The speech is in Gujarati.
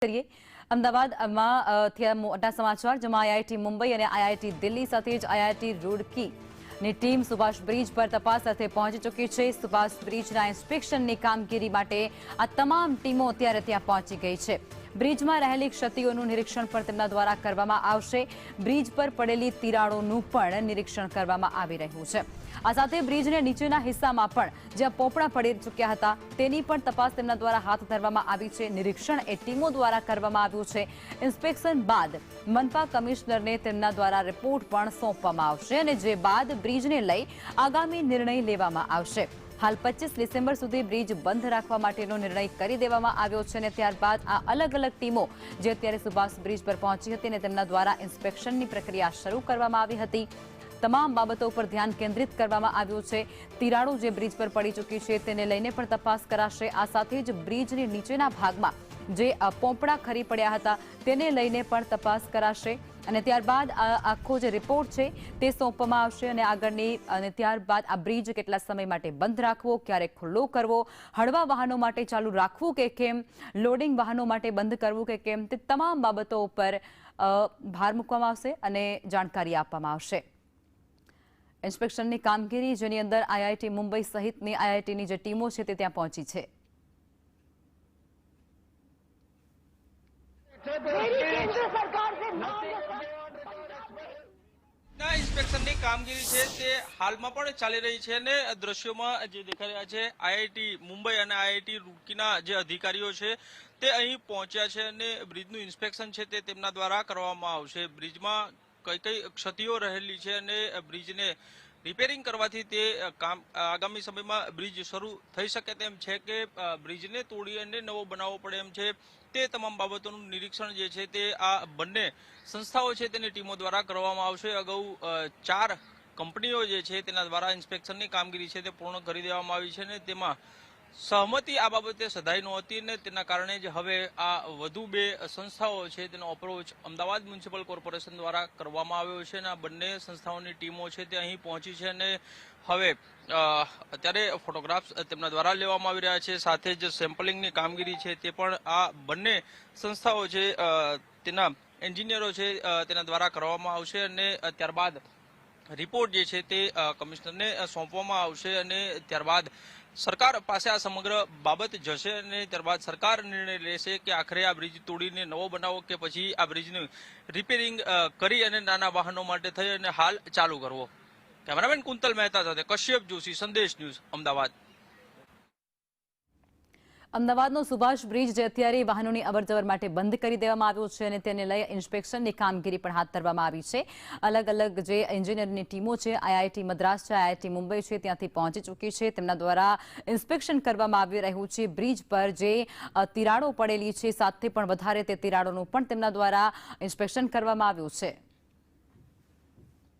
કરીએ અમદાવાદમાં મોટા સમાચાર જેમાં આઈઆઈટી મુંબઈ અને આઈઆઈટી દિલ્હી સાથે જ આઈઆઈટી રૂડકીની ટીમ સુભાષ બ્રિજ પર તપાસ અર્થે પહોંચી ચૂકી છે। સુભાષ બ્રિજના ઇન્સ્પેક્શનની કામગીરી માટે આ તમામ ટીમો અત્યારે ત્યાં પહોંચી ગઈ છે। બ્રિજમાં રહેલી ક્ષતિઓનું નિરીક્ષણ પણ તેમના દ્વારા કરવામાં આવશે। બ્રિજ પર પડેલી તિરાડોનું પણ નિરીક્ષણ કરવામાં આવી રહ્યું છે। આ સાથે બ્રિજને નીચેના હિસ્સામાં પણ જ્યાં પોપડા પડી ચૂક્યા હતા તેની પણ તપાસ તેમના દ્વારા હાથ ધરવામાં આવી છે। નિરીક્ષણ એ ટીમો દ્વારા કરવામાં આવ્યું છે। ઇન્સ્પેક્શન બાદ મનપા કમિશનરને તેમના દ્વારા રિપોર્ટ પણ સોંપવામાં આવશે અને જે બાદ બ્રિજને લઈ આગામી નિર્ણય લેવામાં આવશે। હાલ 25 ડિસેમ્બર સુધી બ્રિજ બંધ રાખવા માટેનો નિર્ણય કરી દેવામાં આવ્યો છે અને ત્યારબાદ આ અલગ અલગ ટીમો જે અત્યારે સુભાષ બ્રિજ પર પહોંચી હતી અને તેમના દ્વારા ઇન્સ્પેક્શનની પ્રક્રિયા શરૂ કરવામાં આવી હતી। તમામ બાબતો પર ધ્યાન કેન્દ્રિત કરવામાં આવ્યું છે। તિરાડો જે બ્રિજ પર પડી ચૂકી છે તેને લઈને પણ તપાસ કરાશે। આ સાથે જ બ્રિજની નીચેના ભાગમાં જે પોપડા ખરી પડ્યા હતા તેને લઈને પણ તપાસ કરાશે અને ત્યારબાદ આખો જે રિપોર્ટ છે તે સોંપવામાં આવશે અને આગળની અને ત્યારબાદ આ બ્રિજ કેટલા સમય માટે બંધ રાખવો, ક્યારે ખુલ્લો કરવો, હળવા વાહનો માટે ચાલુ રાખવું કે કેમ, લોડિંગ વાહનો માટે બંધ કરવું કે કેમ, તે તમામ બાબતો ઉપર ભાર મૂકવામાં આવશે અને જાણકારી આપવામાં આવશે। ઇન્સ્પેક્શનની કામગીરી જેની અંદર આઈઆઈટી મુંબઈ સહિતની આઈઆઈટીની જે ટીમો છે તે ત્યાં પહોંચી છે। ઇન્સ્પેક્શનની કામગીરી છે તે હાલમાં પણ ચાલી રહી છે અને દ્રશ્યોમાં જે દેખાઈ રહ્યા છે આઈઆઈટી મુંબઈ અને આઈઆઈટી રૂડકીના જે અધિકારીઓ છે તે અહીં પહોંચ્યા છે અને બ્રિજનું ઇન્સ્પેક્શન છે તે તેમના દ્વારા કરવામાં આવશે। બ્રિજમાં કઈ કઈ ક્ષતિઓ રહેલી છે અને બ્રિજને રિપેરિંગ કરવાથી તે કામ આગામી સમયમાં બ્રિજ શરૂ થઈ શકે તેમ છે કે બ્રિજને તોડી અને નવો બનાવવો પડે એમ છે તે તમામ બાબતોનું નિરીક્ષણ જે છે તે આ બંને સંસ્થાઓ છે તેની ટીમો દ્વારા કરવામાં આવશે। અગાઉ 4 કંપનીઓ જે છે તેના દ્વારા ઇન્સ્પેક્શનની કામગીરી છે તે પૂર્ણ કરી દેવામાં આવી છે અને તેમાં સહમતિ આ બાબતે સધાઈ નહોતી અને તેના કારણે જ હવે આ વધુ 2 સંસ્થાઓ છે તેનો અપ્રોચ અમદાવાદ મ્યુનિસિપલ કોર્પોરેશન દ્વારા કરવામાં આવ્યો છે અને આ બંને સંસ્થાઓની ટીમો છે તે અહીં પહોંચી છે અને હવે અત્યારે ફોટોગ્રાફ્સ તેમના દ્વારા લેવામાં આવી રહ્યા છે। સાથે જ સેમ્પલિંગની કામગીરી છે તે પણ આ બંને સંસ્થાઓ છે તેના એન્જિનિયરો છે તેના દ્વારા કરવામાં આવશે અને ત્યારબાદ રિપોર્ટ જે છે તે કમિશનરને સોંપવામાં આવશે અને ત્યારબાદ સરકાર પાસે આ સમગ્ર બાબત જશે અને ત્યારબાદ સરકાર નિર્ણય લેશે કે આખરે આ બ્રિજ તોડીને નવો બનાવો કે પછી આ બ્રિજનું રિપેરિંગ કરી અને નાના વાહનો માટે થઈ અને હાલ ચાલુ કરવો। કેમેરામેન કુંતલ મહેતા સાથે કશ્યપ જોશી, સંદેશ ન્યૂઝ, અમદાવાદ। અમદાવાદનો સુભાષ બ્રિજ જે અત્યારે વાહનોની અવરજવર માટે બંધ કરી દેવામાં આવ્યો છે અને તેને લઈ ઇન્સ્પેક્શનની કામગીરી પણ હાથ ધરવામાં આવી છે। અલગ અલગ જે એન્જિનિયરની ટીમો છે આઈઆઈટી મદ્રાસ છે, આઈઆઈટી મુંબઈ છે ત્યાંથી પહોંચી ચૂકી છે। તેમના દ્વારા ઇન્સ્પેક્શન કરવામાં આવી રહ્યું છે। બ્રિજ પર જે તિરાડો પડેલી છે 7થી પણ વધારે તે તિરાડોનું પણ તેમના દ્વારા ઇન્સ્પેક્શન કરવામાં આવ્યું છે।